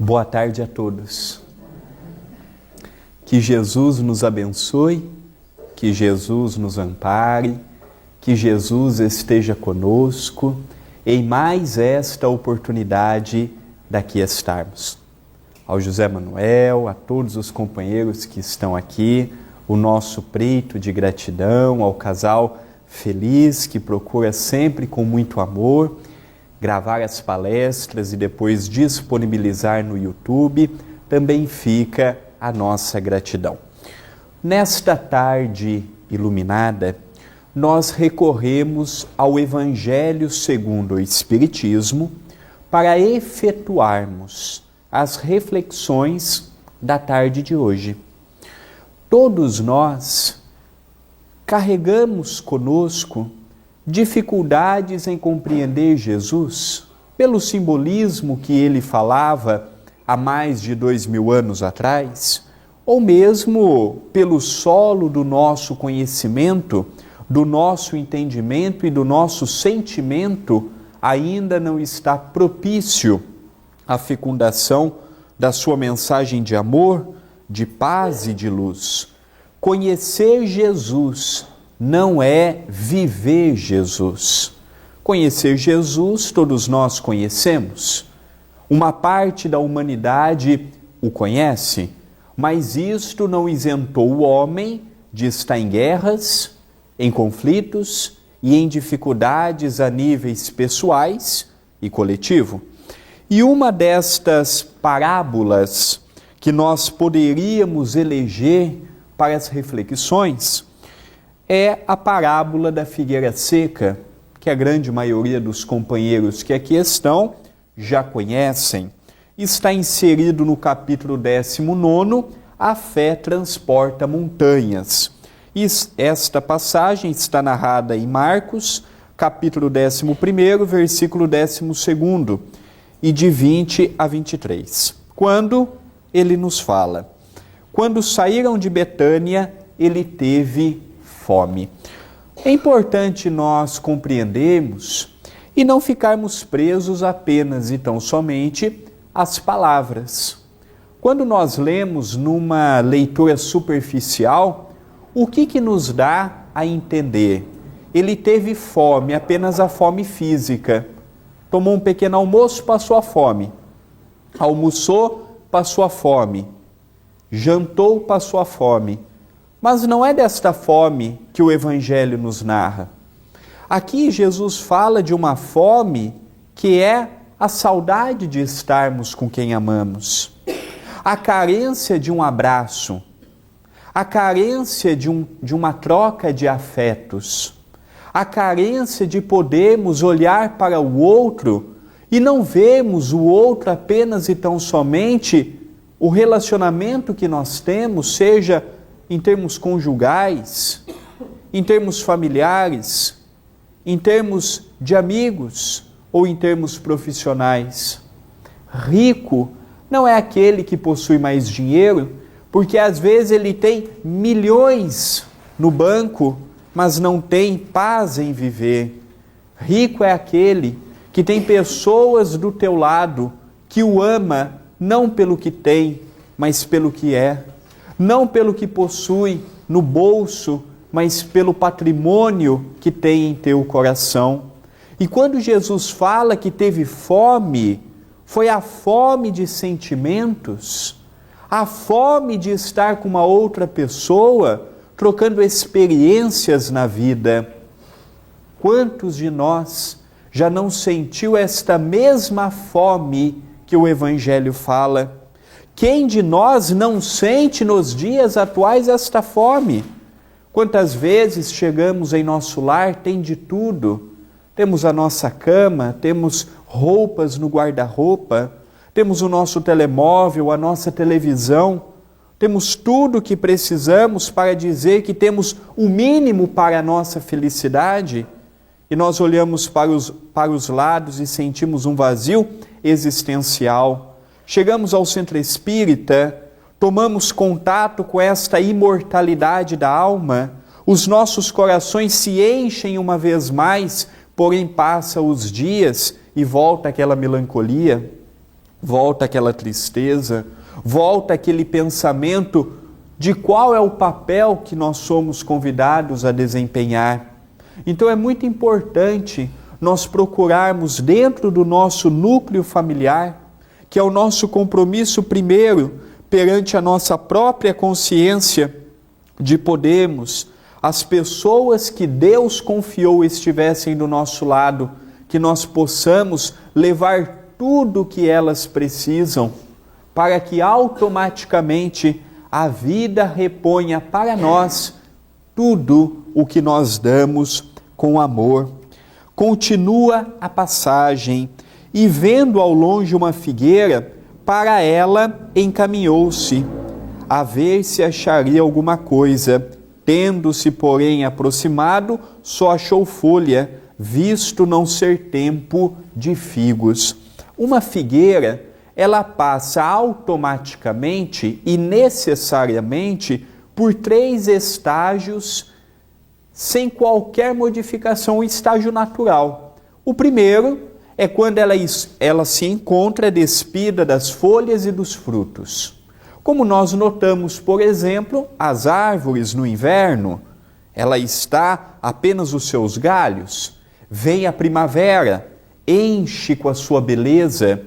Boa tarde a todos. Que Jesus nos abençoe, que Jesus nos ampare, que Jesus esteja conosco em mais esta oportunidade daqui estarmos. Ao José Manuel, a todos os companheiros que estão aqui, o nosso preito de gratidão, ao casal feliz que procura sempre com muito amor gravar as palestras e depois disponibilizar no YouTube, também fica a nossa gratidão. Nesta tarde iluminada, nós recorremos ao Evangelho segundo o Espiritismo para efetuarmos as reflexões da tarde de hoje. Todos nós carregamos conosco dificuldades em compreender Jesus pelo simbolismo que ele falava há mais de 2000 anos atrás, ou mesmo pelo solo do nosso conhecimento, do nosso entendimento e do nosso sentimento ainda não está propício à fecundação da sua mensagem de amor, de paz e de luz. Conhecer Jesus não é viver Jesus. Conhecer Jesus, todos nós conhecemos. Uma parte da humanidade o conhece, mas isto não isentou o homem de estar em guerras, em conflitos e em dificuldades a níveis pessoais e coletivo. E uma destas parábolas que nós poderíamos eleger para as reflexões é a parábola da figueira seca, que a grande maioria dos companheiros que aqui estão já conhecem. Está inserido no capítulo 19, A Fé Transporta Montanhas. E esta passagem está narrada em Marcos, capítulo 11, versículo 12, e de 20 a 23. Quando ele nos fala: quando saíram de Betânia, ele teve fome. É importante nós compreendermos e não ficarmos presos apenas e tão somente às palavras. Quando nós lemos numa leitura superficial, o que nos dá a entender? Ele teve fome, apenas a fome física. Tomou um pequeno almoço, passou a fome. Almoçou, passou a fome. Jantou, passou a fome. Mas não é desta fome que o Evangelho nos narra. Aqui Jesus fala de uma fome que é a saudade de estarmos com quem amamos, a carência de um abraço, a carência de uma troca de afetos, a carência de podermos olhar para o outro e não vermos o outro apenas e tão somente o relacionamento que nós temos, seja em termos conjugais, em termos familiares, em termos de amigos ou em termos profissionais. Rico não é aquele que possui mais dinheiro, porque às vezes ele tem milhões no banco, mas não tem paz em viver. Rico é aquele que tem pessoas do teu lado que o ama não pelo que tem, mas pelo que é. Não pelo que possui no bolso, mas pelo patrimônio que tem em teu coração. E quando Jesus fala que teve fome, foi a fome de sentimentos, a fome de estar com uma outra pessoa, trocando experiências na vida. Quantos de nós já não sentiu esta mesma fome que o Evangelho fala? Quem de nós não sente nos dias atuais esta fome? Quantas vezes chegamos em nosso lar, tem de tudo. Temos a nossa cama, temos roupas no guarda-roupa, temos o nosso telemóvel, a nossa televisão, temos tudo o que precisamos para dizer que temos o mínimo para a nossa felicidade, e nós olhamos para os lados e sentimos um vazio existencial. Chegamos ao centro espírita, tomamos contato com esta imortalidade da alma, os nossos corações se enchem uma vez mais, porém passa os dias e volta aquela melancolia. volta aquela tristeza, volta aquele pensamento de qual é o papel que nós somos convidados a desempenhar. Então é muito importante nós procurarmos dentro do nosso núcleo familiar, que é o nosso compromisso primeiro perante a nossa própria consciência, de podermos, as pessoas que Deus confiou estivessem do nosso lado, que nós possamos levar tudo o que elas precisam, para que automaticamente a vida reponha para nós tudo o que nós damos com amor. Continua a passagem, e vendo ao longe uma figueira, para ela encaminhou-se, a ver se acharia alguma coisa. Tendo-se, porém, aproximado, só achou folha, visto não ser tempo de figos. Uma figueira, ela passa automaticamente e necessariamente por 3 estágios, sem qualquer modificação, o estágio natural. O primeiro é quando ela se encontra despida das folhas e dos frutos. Como nós notamos, por exemplo, as árvores no inverno, ela está apenas os seus galhos. Vem a primavera, enche com a sua beleza,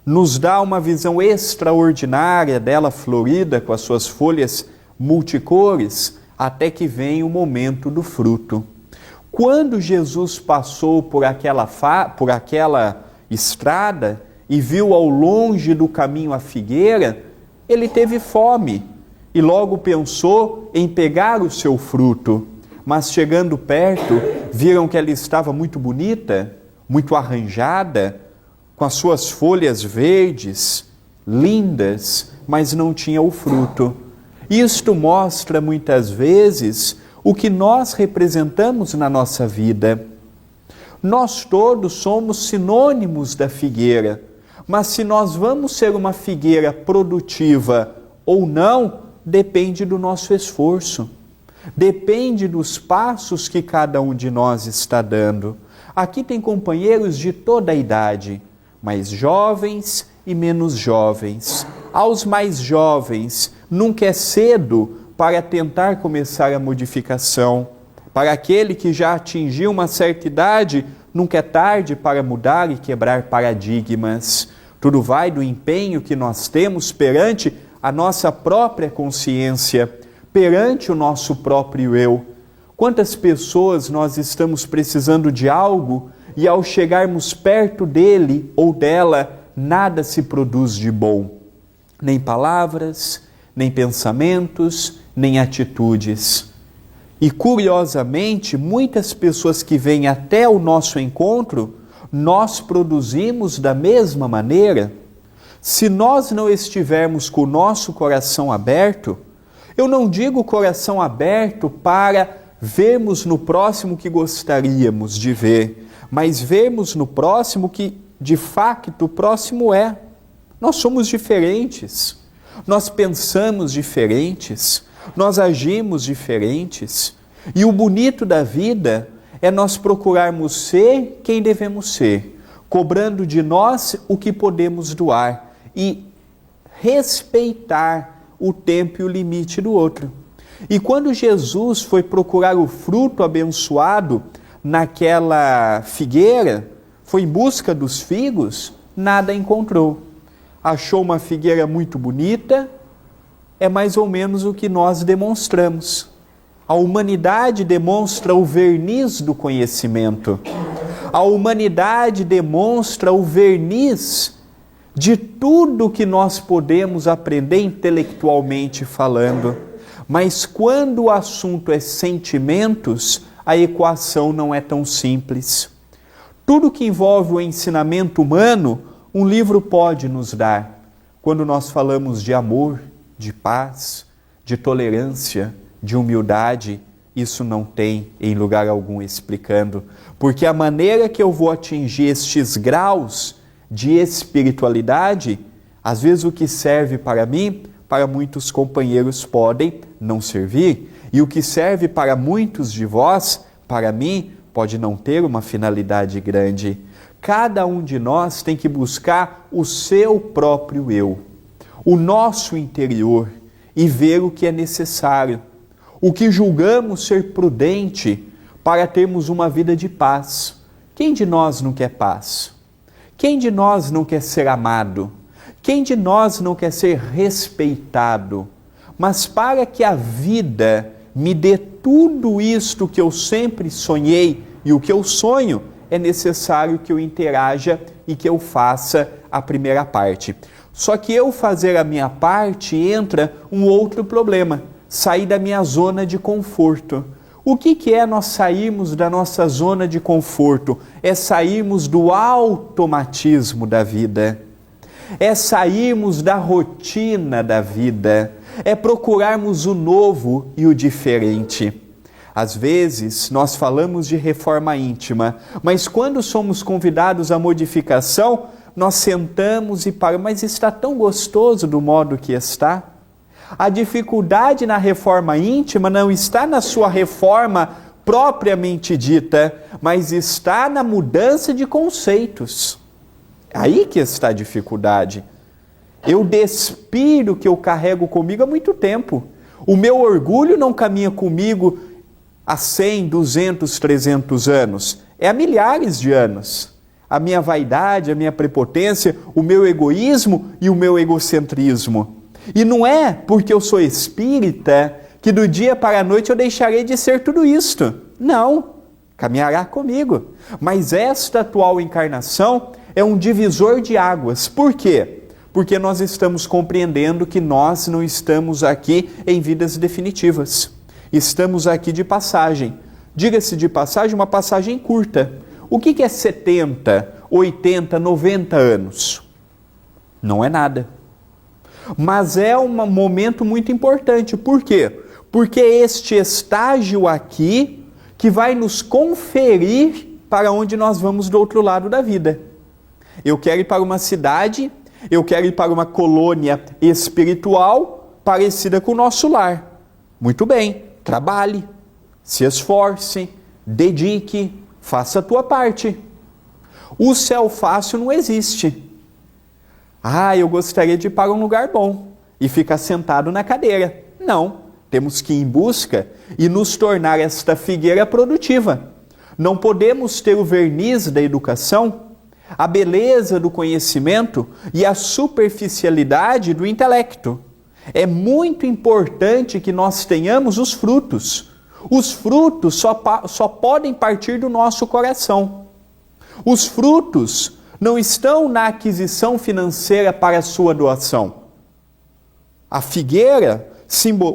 nos dá uma visão extraordinária dela florida com as suas folhas multicores, até que vem o momento do fruto. Quando Jesus passou por aquela estrada e viu ao longe do caminho a figueira, ele teve fome e logo pensou em pegar o seu fruto. Mas chegando perto, viram que ela estava muito bonita, muito arranjada, com as suas folhas verdes, lindas, mas não tinha o fruto. Isto mostra muitas vezes o que nós representamos na nossa vida. Nós todos somos sinônimos da figueira, mas se nós vamos ser uma figueira produtiva ou não, depende do nosso esforço, depende dos passos que cada um de nós está dando. Aqui tem companheiros de toda a idade, mais jovens e menos jovens. Aos mais jovens, nunca é cedo para tentar começar a modificação. Para aquele que já atingiu uma certa idade, nunca é tarde para mudar e quebrar paradigmas. Tudo vai do empenho que nós temos perante a nossa própria consciência, perante o nosso próprio eu. Quantas pessoas nós estamos precisando de algo e ao chegarmos perto dele ou dela, nada se produz de bom. Nem palavras, nem pensamentos, nem atitudes. E curiosamente, muitas pessoas que vêm até o nosso encontro, nós produzimos da mesma maneira. Se nós não estivermos com o nosso coração aberto, eu não digo coração aberto para vermos no próximo o que gostaríamos de ver, mas vermos no próximo o que de facto o próximo é. Nós somos diferentes, nós pensamos diferentes, nós agimos diferentes. E o bonito da vida é nós procurarmos ser quem devemos ser, cobrando de nós o que podemos doar e respeitar o tempo e o limite do outro. E quando Jesus foi procurar o fruto abençoado naquela figueira, foi em busca dos figos, nada encontrou. Achou uma figueira muito bonita, é mais ou menos o que nós demonstramos. A humanidade demonstra o verniz do conhecimento. A humanidade demonstra o verniz de tudo que nós podemos aprender intelectualmente falando. Mas quando o assunto é sentimentos, a equação não é tão simples. Tudo que envolve o ensinamento humano, um livro pode nos dar. Quando nós falamos de amor, de paz, de tolerância, de humildade, isso não tem em lugar algum explicando. Porque a maneira que eu vou atingir estes graus de espiritualidade, às vezes o que serve para mim, para muitos companheiros podem não servir. E o que serve para muitos de vós, para mim, pode não ter uma finalidade grande. cada um de nós tem que buscar o seu próprio eu, o nosso interior, e ver o que é necessário, o que julgamos ser prudente para termos uma vida de paz. Quem de nós não quer paz? Quem de nós não quer ser amado? Quem de nós não quer ser respeitado? Mas para que a vida me dê tudo isto que eu sempre sonhei e o que eu sonho, é necessário que eu interaja e que eu faça a primeira parte. Só que eu fazer a minha parte entra um outro problema, sair da minha zona de conforto. O que é nós sairmos da nossa zona de conforto? É sairmos do automatismo da vida. É sairmos da rotina da vida. É procurarmos o novo e o diferente. Às vezes, nós falamos de reforma íntima, mas quando somos convidados à modificação, nós sentamos e paramos, mas está tão gostoso do modo que está. A dificuldade na reforma íntima não está na sua reforma propriamente dita, mas está na mudança de conceitos. Aí que está a dificuldade. Eu despiro o que eu carrego comigo há muito tempo. O meu orgulho não caminha comigo há 100, 200, 300 anos. É há milhares de anos. A minha vaidade, a minha prepotência, o meu egoísmo e o meu egocentrismo. E não é porque eu sou espírita que do dia para a noite eu deixarei de ser tudo isto. Não, caminhará comigo. Mas esta atual encarnação é um divisor de águas. Por quê? Porque nós estamos compreendendo que nós não estamos aqui em vidas definitivas. Estamos aqui de passagem. Diga-se de passagem, uma passagem curta. O que é 70, 80, 90 anos? Não é nada. Mas é um momento muito importante. Por quê? Porque é este estágio aqui que vai nos conferir para onde nós vamos do outro lado da vida. Eu quero ir para uma cidade, eu quero ir para uma colônia espiritual parecida com o nosso lar. Muito bem, trabalhe, se esforce, dedique, faça a tua parte. O céu fácil não existe. Eu gostaria de ir para um lugar bom e ficar sentado na cadeira. Não, temos que ir em busca e nos tornar esta figueira produtiva. Não podemos ter o verniz da educação, a beleza do conhecimento e a superficialidade do intelecto. É muito importante que nós tenhamos os frutos. Os frutos só podem partir do nosso coração. Os frutos não estão na aquisição financeira para a sua doação. A figueira,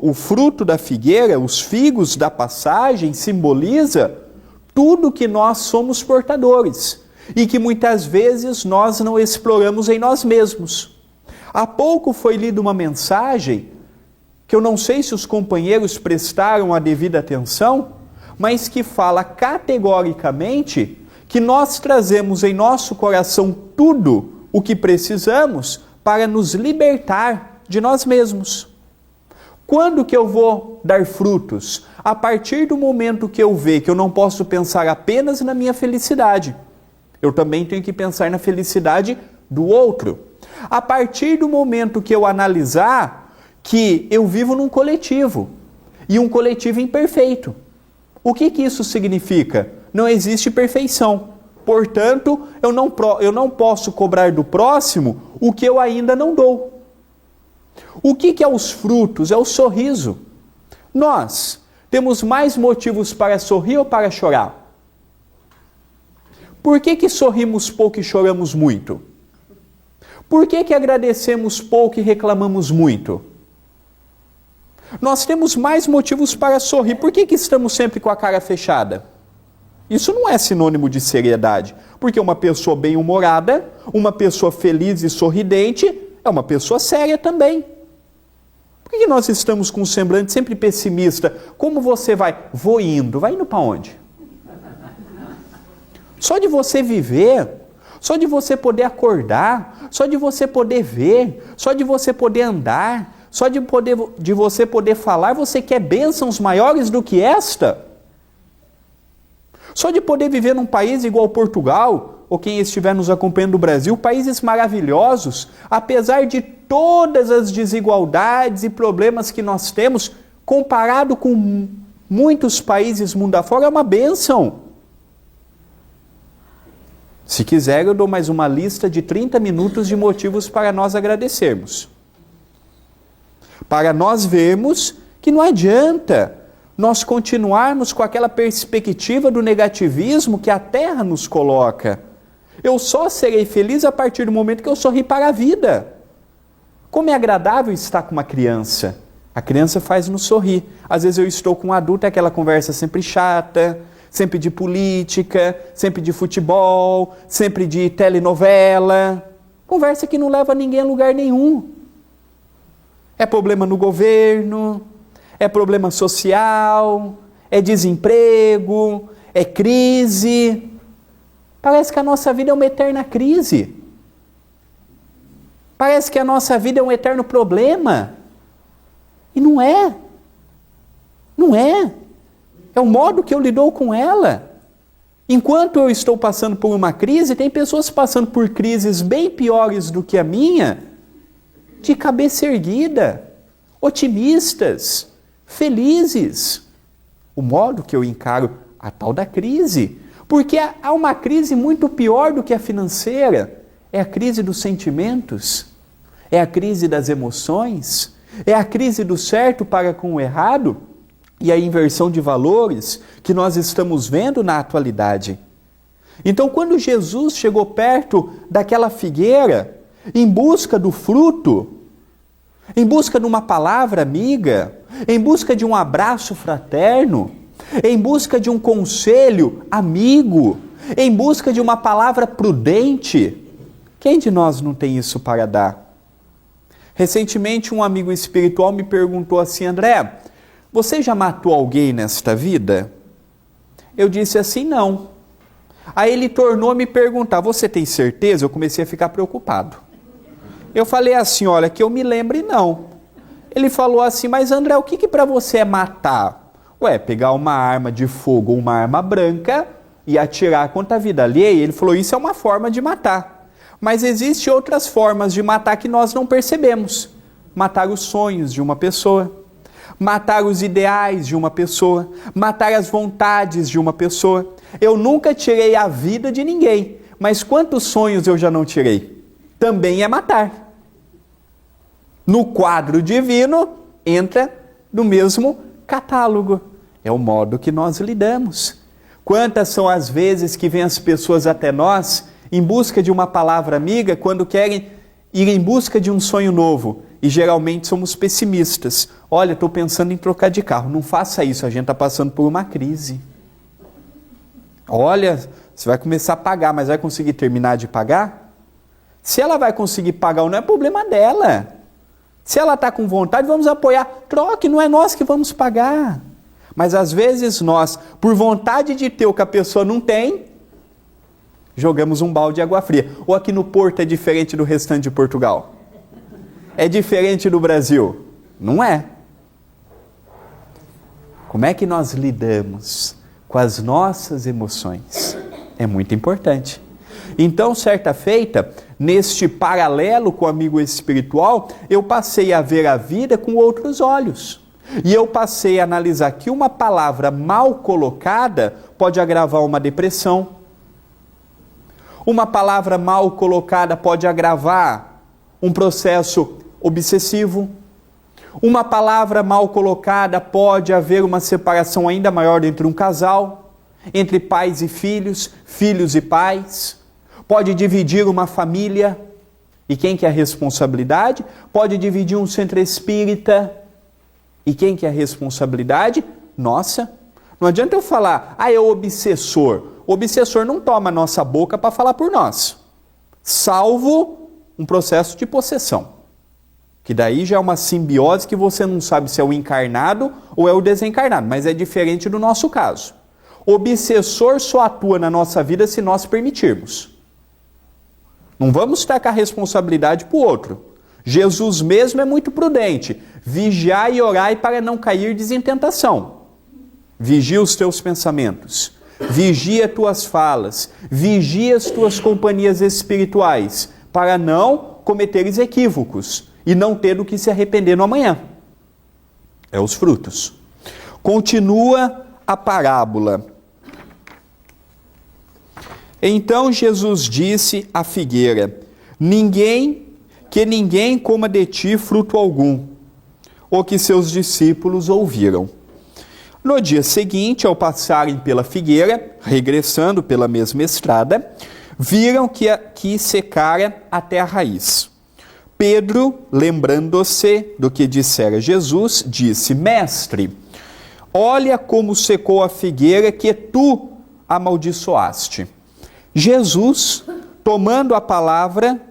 o fruto da figueira, os figos da passagem, simboliza tudo que nós somos portadores e que muitas vezes nós não exploramos em nós mesmos. Há pouco foi lida uma mensagem que eu não sei se os companheiros prestaram a devida atenção, mas que fala categoricamente que nós trazemos em nosso coração tudo o que precisamos para nos libertar de nós mesmos. Quando que eu vou dar frutos? A partir do momento que eu ver que eu não posso pensar apenas na minha felicidade. Eu também tenho que pensar na felicidade do outro. A partir do momento que eu analisar que eu vivo num coletivo, e um coletivo imperfeito. O que isso significa? Não existe perfeição. Portanto, eu não posso cobrar do próximo o que eu ainda não dou. O que é os frutos? É o sorriso. Nós temos mais motivos para sorrir ou para chorar? Por que sorrimos pouco e choramos muito? Por que agradecemos pouco e reclamamos muito? Nós temos mais motivos para sorrir. Por que estamos sempre com a cara fechada? Isso não é sinônimo de seriedade, porque uma pessoa bem-humorada, uma pessoa feliz e sorridente, é uma pessoa séria também. Por que nós estamos com um semblante sempre pessimista? Como você vai? Vou indo. Vai indo para onde? Só de você viver, só de você poder acordar, só de você poder ver, só de você poder andar, só de você poder falar, você quer bênçãos maiores do que esta? Só de poder viver num país igual Portugal, ou quem estiver nos acompanhando do Brasil, países maravilhosos, apesar de todas as desigualdades e problemas que nós temos, comparado com muitos países mundo afora, é uma bênção. Se quiser, eu dou mais uma lista de 30 minutos de motivos para nós agradecermos. Para nós vermos que não adianta nós continuarmos com aquela perspectiva do negativismo que a Terra nos coloca. Eu só serei feliz a partir do momento que eu sorrir para a vida. Como é agradável estar com uma criança. A criança faz-nos sorrir. Às vezes eu estou com um adulto, é aquela conversa sempre chata, sempre de política, sempre de futebol, sempre de telenovela. Conversa que não leva ninguém a lugar nenhum. É problema no governo, é problema social, é desemprego, é crise. Parece que a nossa vida é uma eterna crise. Parece que a nossa vida é um eterno problema. E não é. Não é. É o modo que eu lido com ela. Enquanto eu estou passando por uma crise, tem pessoas passando por crises bem piores do que a minha, de cabeça erguida, otimistas, felizes. O modo que eu encaro a tal da crise. Porque há uma crise muito pior do que a financeira. É a crise dos sentimentos. É a crise das emoções. É a crise do certo para com o errado. E a inversão de valores que nós estamos vendo na atualidade. Então, quando Jesus chegou perto daquela figueira, em busca do fruto, em busca de uma palavra amiga, em busca de um abraço fraterno, em busca de um conselho amigo, em busca de uma palavra prudente, quem de nós não tem isso para dar? Recentemente, um amigo espiritual me perguntou assim: André, você já matou alguém nesta vida? Eu disse assim, não. Aí ele tornou a me perguntar, você tem certeza? Eu comecei a ficar preocupado. Eu falei assim, olha, que eu me lembre, não. Ele falou assim, mas André, o que para você é matar? Ué, pegar uma arma de fogo ou uma arma branca e atirar contra a vida alheia? Ele falou, isso é uma forma de matar. Mas existem outras formas de matar que nós não percebemos. Matar os sonhos de uma pessoa. Matar os ideais de uma pessoa, matar as vontades de uma pessoa. Eu nunca tirei a vida de ninguém, mas quantos sonhos eu já não tirei? Também é matar. No quadro divino, entra no mesmo catálogo. É o modo que nós lidamos. Quantas são as vezes que vêm as pessoas até nós em busca de uma palavra amiga, quando querem ir em busca de um sonho novo? E geralmente somos pessimistas. Olha, estou pensando em trocar de carro. Não faça isso, a gente está passando por uma crise. Olha, você vai começar a pagar, mas vai conseguir terminar de pagar? Se ela vai conseguir pagar ou não, é problema dela. Se ela está com vontade, vamos apoiar. Troque, não é nós que vamos pagar. Mas às vezes nós, por vontade de ter o que a pessoa não tem, jogamos um balde de água fria. Ou aqui no Porto é diferente do restante de Portugal? É diferente do Brasil? Não é. Como é que nós lidamos com as nossas emoções? É muito importante. Então, certa feita, neste paralelo com o amigo espiritual, eu passei a ver a vida com outros olhos. E eu passei a analisar que uma palavra mal colocada pode agravar uma depressão. Uma palavra mal colocada pode agravar um processo obsessivo. Uma palavra mal colocada pode haver uma separação ainda maior entre um casal, entre pais e filhos, filhos e pais. Pode dividir uma família. E quem que é a responsabilidade? Pode dividir um centro espírita. E quem que é a responsabilidade? Nossa. Não adianta eu falar, é o obsessor. O obsessor não toma nossa boca para falar por nós. Salvo um processo de possessão. Que daí já é uma simbiose que você não sabe se é o encarnado ou é o desencarnado, mas é diferente do nosso caso. O obsessor só atua na nossa vida se nós permitirmos. Não vamos tacar a responsabilidade para o outro. Jesus mesmo é muito prudente. Vigiai e orai para não cairdes em tentação. Vigia os teus pensamentos. vigia tuas falas, vigia as tuas companhias espirituais, para não cometeres equívocos e não ter do que se arrepender no amanhã. É os frutos. Continua a parábola. Então Jesus disse à figueira: que ninguém coma de ti fruto algum. O que seus discípulos ouviram. No dia seguinte, ao passarem pela figueira, regressando pela mesma estrada, viram que secara até a raiz. Pedro, lembrando-se do que dissera Jesus, disse: Mestre, olha como secou a figueira que tu amaldiçoaste. Jesus, tomando a palavra,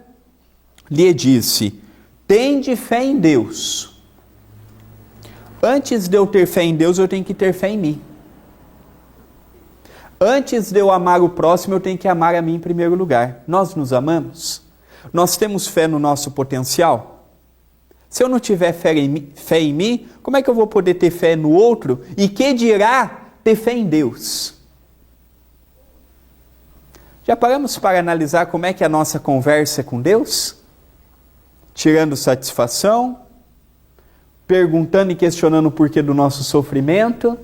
lhe disse: tende fé em Deus. Antes de eu ter fé em Deus, eu tenho que ter fé em mim. Antes de eu amar o próximo, eu tenho que amar a mim em primeiro lugar. Nós nos amamos? Nós temos fé no nosso potencial? Se eu não tiver fé em mim, como é que eu vou poder ter fé no outro? E que dirá ter fé em Deus? Já paramos para analisar como é que é a nossa conversa com Deus? Tirando satisfação, perguntando e questionando o porquê do nosso sofrimento.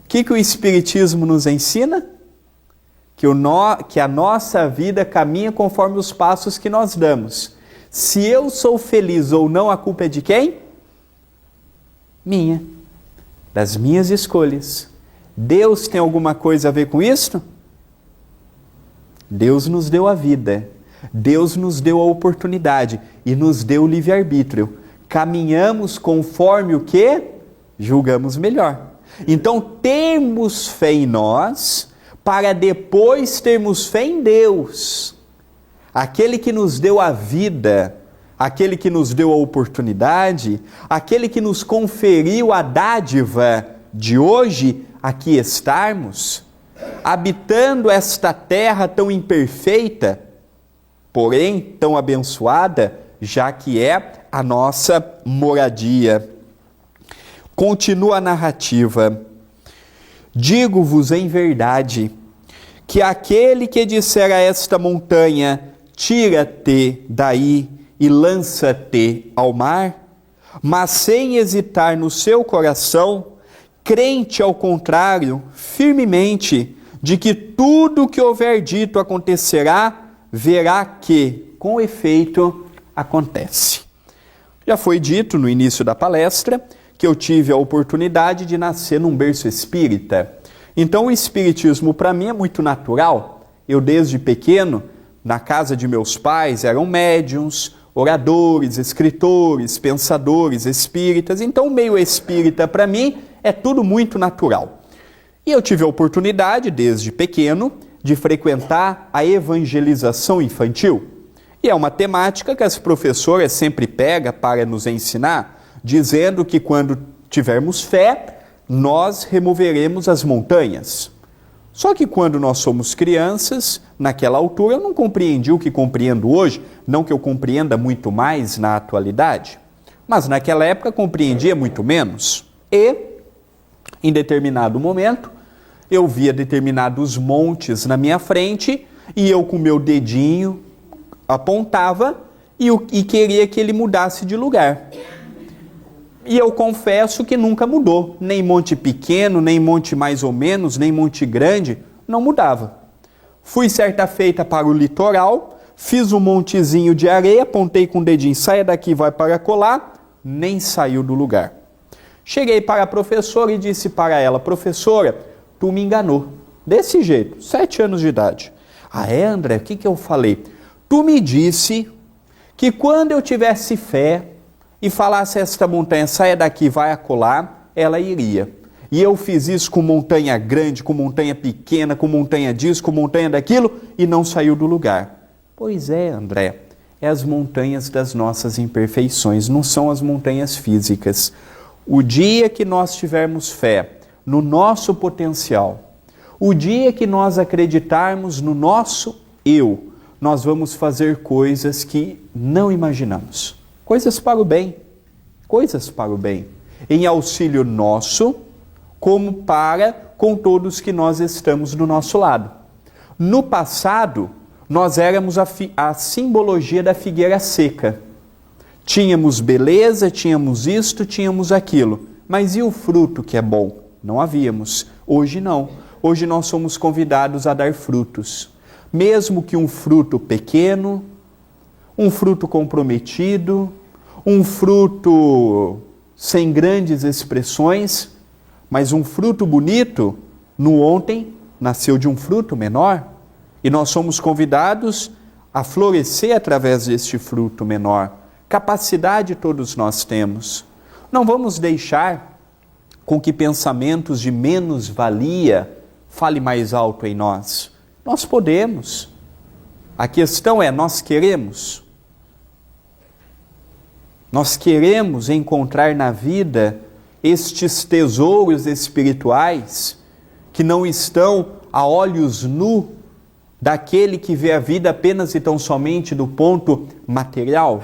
O que o Espiritismo nos ensina? Que a nossa vida caminha conforme os passos que nós damos. Se eu sou feliz ou não, a culpa é de quem? Minha. Das minhas escolhas. Deus tem alguma coisa a ver com isso? Deus nos deu a vida. Deus nos deu a oportunidade e nos deu o livre-arbítrio. Caminhamos conforme o que julgamos melhor. Então, termos fé em nós, para depois termos fé em Deus. Aquele que nos deu a vida, aquele que nos deu a oportunidade, aquele que nos conferiu a dádiva de hoje, aqui estarmos, habitando esta terra tão imperfeita, porém tão abençoada, já que é a nossa moradia. Continua a narrativa. Digo-vos em verdade, que aquele que disser a esta montanha, tira-te daí e lança-te ao mar, mas sem hesitar no seu coração, crente ao contrário, firmemente, de que tudo que houver dito acontecerá, verá que, com efeito, acontece. Já foi dito no início da palestra que eu tive a oportunidade de nascer num berço espírita. Então o espiritismo para mim é muito natural. Eu desde pequeno, na casa de meus pais, eram médiuns, oradores, escritores, pensadores espíritas. Então o meio espírita para mim é tudo muito natural. E eu tive a oportunidade, desde pequeno, de frequentar a evangelização infantil. E é uma temática que as professoras sempre pegam para nos ensinar, dizendo que quando tivermos fé, nós removeremos as montanhas. Só que quando nós somos crianças, naquela altura eu não compreendi o que compreendo hoje, não que eu compreenda muito mais na atualidade, mas naquela época compreendia muito menos. E, em determinado momento, eu via determinados montes na minha frente e eu com meu dedinho apontava e queria que ele mudasse de lugar. E eu confesso que nunca mudou, nem monte pequeno, nem monte mais ou menos, nem monte grande, não mudava. Fui certa feita para o litoral, fiz um montezinho de areia, apontei com o dedinho, saia daqui, vai para colar, nem saiu do lugar. Cheguei para a professora e disse para ela: professora, tu me enganou. Desse jeito, 7 anos de idade. Ah é, André, o que eu falei? Tu me disse que quando eu tivesse fé e falasse esta montanha, saia daqui, vai acolá, ela iria. E eu fiz isso com montanha grande, com montanha pequena, com montanha disso, com montanha daquilo, e não saiu do lugar. Pois é, André, é as montanhas das nossas imperfeições, não são as montanhas físicas. O dia que nós tivermos fé no nosso potencial, o dia que nós acreditarmos no nosso eu, nós vamos fazer coisas que não imaginamos. Coisas para o bem. Coisas para o bem. Em auxílio nosso, como para com todos que nós estamos do nosso lado. No passado, nós éramos a simbologia da figueira seca. Tínhamos beleza, tínhamos isto, tínhamos aquilo. Mas e o fruto que é bom? Não havíamos. Hoje não. Hoje nós somos convidados a dar frutos. Mesmo que um fruto pequeno, um fruto comprometido, um fruto sem grandes expressões, mas um fruto bonito, no ontem nasceu de um fruto menor. E nós somos convidados a florescer através deste fruto menor. Capacidade todos nós temos. Não vamos deixar com que pensamentos de menos-valia fale mais alto em nós. Nós podemos. A questão é, nós queremos? Nós queremos encontrar na vida estes tesouros espirituais que não estão a olhos nus daquele que vê a vida apenas e tão somente do ponto material?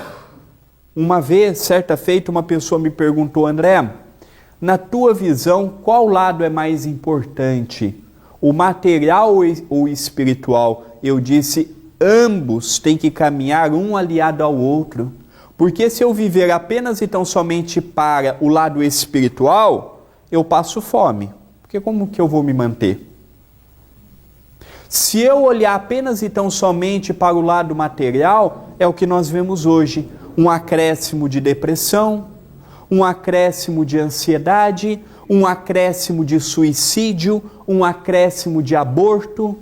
Uma vez, certa feita, uma pessoa me perguntou: André, na tua visão, qual lado é mais importante? O material ou o espiritual? Eu disse, ambos têm que caminhar um aliado ao outro. Porque se eu viver apenas e tão somente para o lado espiritual, eu passo fome. Porque como que eu vou me manter? Se eu olhar apenas e tão somente para o lado material, é o que nós vemos hoje. Um acréscimo de depressão, um acréscimo de ansiedade, um acréscimo de suicídio, um acréscimo de aborto.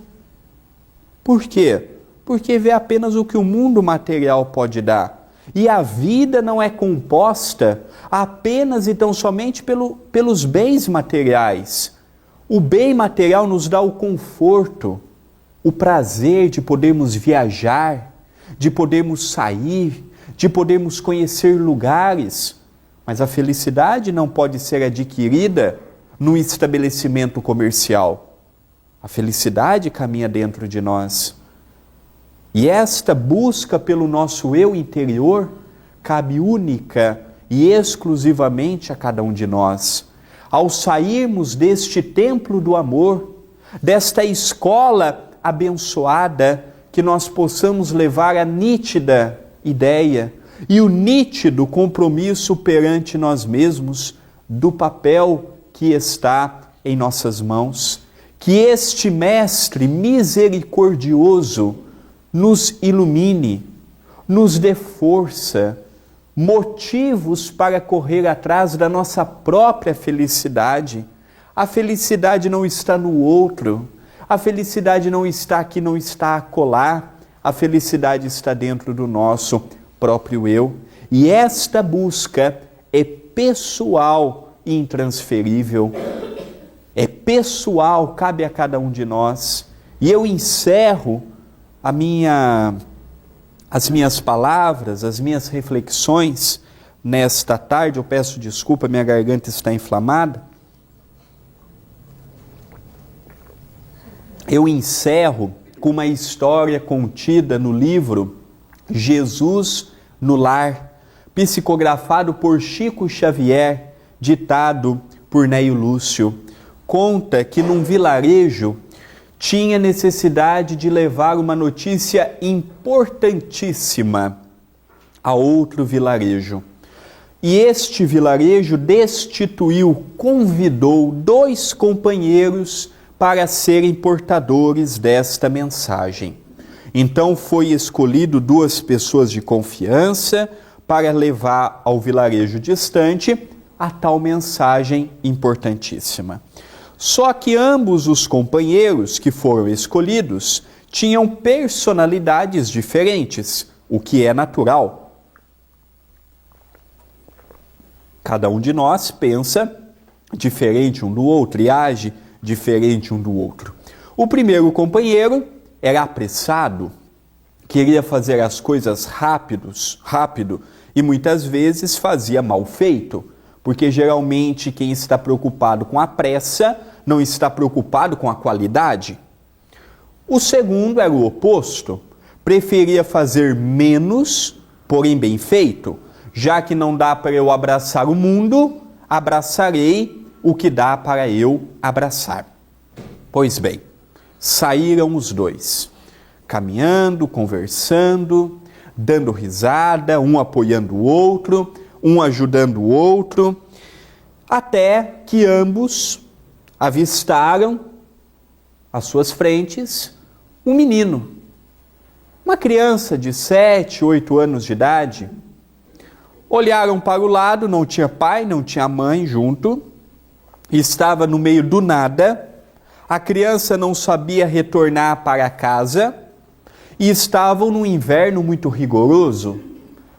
Por quê? Porque vê apenas o que o mundo material pode dar. E a vida não é composta apenas e tão somente pelos bens materiais. O bem material nos dá o conforto, o prazer de podermos viajar, de podermos sair, de podermos conhecer lugares. Mas a felicidade não pode ser adquirida num estabelecimento comercial. A felicidade caminha dentro de nós. E esta busca pelo nosso eu interior cabe única e exclusivamente a cada um de nós. Ao sairmos deste templo do amor, desta escola abençoada, que nós possamos levar a nítida ideia e o nítido compromisso perante nós mesmos do papel que está em nossas mãos. Que este Mestre misericordioso nos ilumine, nos dê força, motivos para correr atrás da nossa própria felicidade. A felicidade não está no outro, a felicidade não está aqui, não está acolá, a felicidade está dentro do nosso próprio eu. E esta busca é pessoal e intransferível. É pessoal, cabe a cada um de nós. E eu encerro as minhas palavras, as minhas reflexões nesta tarde. Eu peço desculpa, minha garganta está inflamada. Eu encerro com uma história contida no livro Jesus no Lar, psicografado por Chico Xavier, ditado por Neio Lúcio. Conta que num vilarejo tinha necessidade de levar uma notícia importantíssima a outro vilarejo. E este vilarejo convidou 2 companheiros para serem portadores desta mensagem. Então foi escolhido 2 pessoas de confiança para levar ao vilarejo distante a tal mensagem importantíssima. Só que ambos os companheiros que foram escolhidos tinham personalidades diferentes, o que é natural. Cada um de nós pensa diferente um do outro e age diferente um do outro. O primeiro companheiro era apressado, queria fazer as coisas rápido e muitas vezes fazia mal feito, porque geralmente quem está preocupado com a pressa não está preocupado com a qualidade. O segundo era o oposto, preferia fazer menos, porém bem feito. Já que não dá para eu abraçar o mundo, abraçarei o que dá para eu abraçar. Pois bem, saíram os dois, caminhando, conversando, dando risada, um apoiando o outro, um ajudando o outro, até que ambos avistaram às suas frentes um menino, uma criança de 7, 8 anos de idade. Olharam para o lado, não tinha pai, não tinha mãe junto, estava no meio do nada, a criança não sabia retornar para casa e estavam num inverno muito rigoroso,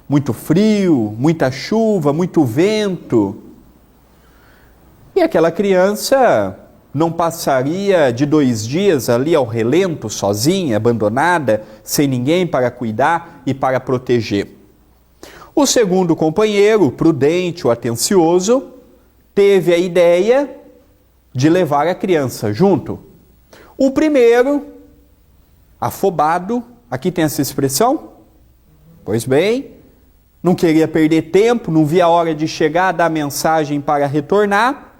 muito frio, muita chuva, muito vento. E aquela criança não passaria de 2 dias ali ao relento, sozinha, abandonada, sem ninguém para cuidar e para proteger. O segundo companheiro, prudente, o atencioso, teve a ideia de levar a criança junto. O primeiro, afobado, aqui tem essa expressão? Pois bem, não queria perder tempo, não via a hora de chegar, dar mensagem para retornar,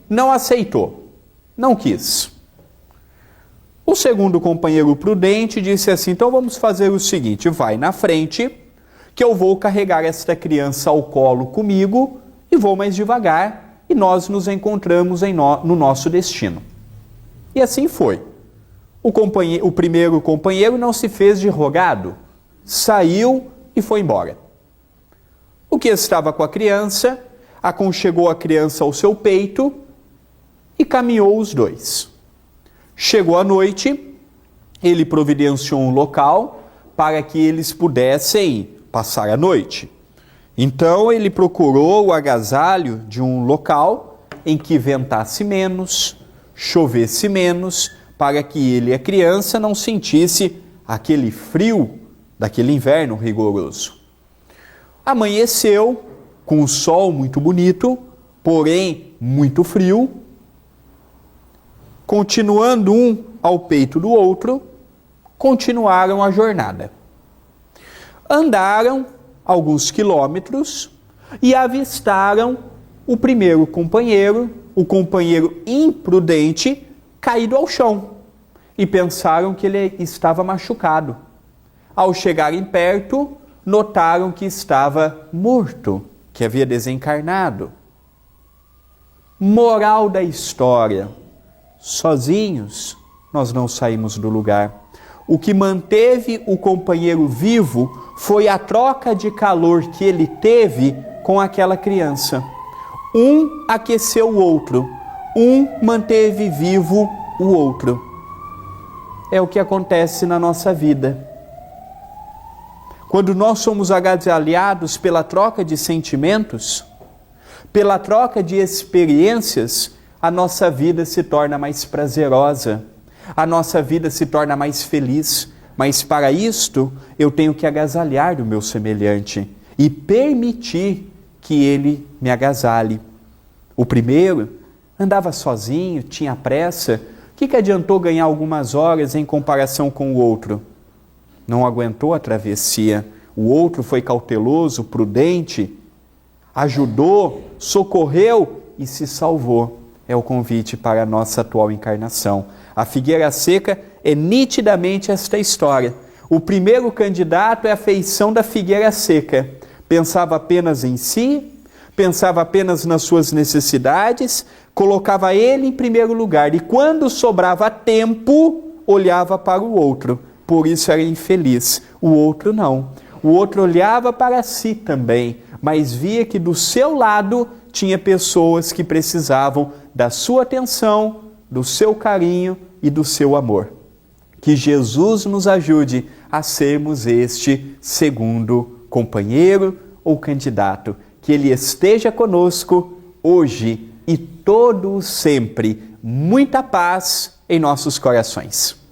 não aceitou, não quis. O segundo companheiro prudente disse assim: então vamos fazer o seguinte, vai na frente, que eu vou carregar esta criança ao colo comigo e vou mais devagar e nós nos encontramos no nosso destino. E assim foi. O primeiro companheiro não se fez de rogado, saiu e foi embora. O que estava com a criança aconchegou a criança ao seu peito e caminhou os dois. Chegou a noite, ele providenciou um local para que eles pudessem passar a noite. Então ele procurou o agasalho de um local em que ventasse menos, chovesse menos, para que ele e a criança não sentisse aquele frio daquele inverno rigoroso. Amanheceu com o sol muito bonito, porém muito frio, continuando um ao peito do outro, continuaram a jornada. Andaram alguns quilômetros e avistaram o primeiro companheiro, o companheiro imprudente, caído ao chão, e pensaram que ele estava machucado. Ao chegarem perto, notaram que estava morto, que havia desencarnado. Moral da história: sozinhos nós não saímos do lugar. O que manteve o companheiro vivo foi a troca de calor que ele teve com aquela criança. Um aqueceu o outro, um manteve vivo o outro. É o que acontece na nossa vida. Quando nós somos agasalhados pela troca de sentimentos, pela troca de experiências, a nossa vida se torna mais prazerosa, a nossa vida se torna mais feliz. Mas para isto, eu tenho que agasalhar o meu semelhante e permitir que ele me agasalhe. O primeiro andava sozinho, tinha pressa. O que adiantou ganhar algumas horas em comparação com o outro? Não aguentou a travessia. O outro foi cauteloso, prudente, ajudou, socorreu e se salvou. É o convite para a nossa atual encarnação. A figueira seca é nitidamente esta história. O primeiro candidato é a feição da figueira seca. Pensava apenas em si, pensava apenas nas suas necessidades, colocava ele em primeiro lugar. E quando sobrava tempo, olhava para o outro. Por isso era infeliz. O outro não. O outro olhava para si também, mas via que do seu lado tinha pessoas que precisavam da sua atenção, do seu carinho e do seu amor. Que Jesus nos ajude a sermos este segundo companheiro ou candidato. Que Ele esteja conosco hoje e todo sempre. Muita paz em nossos corações.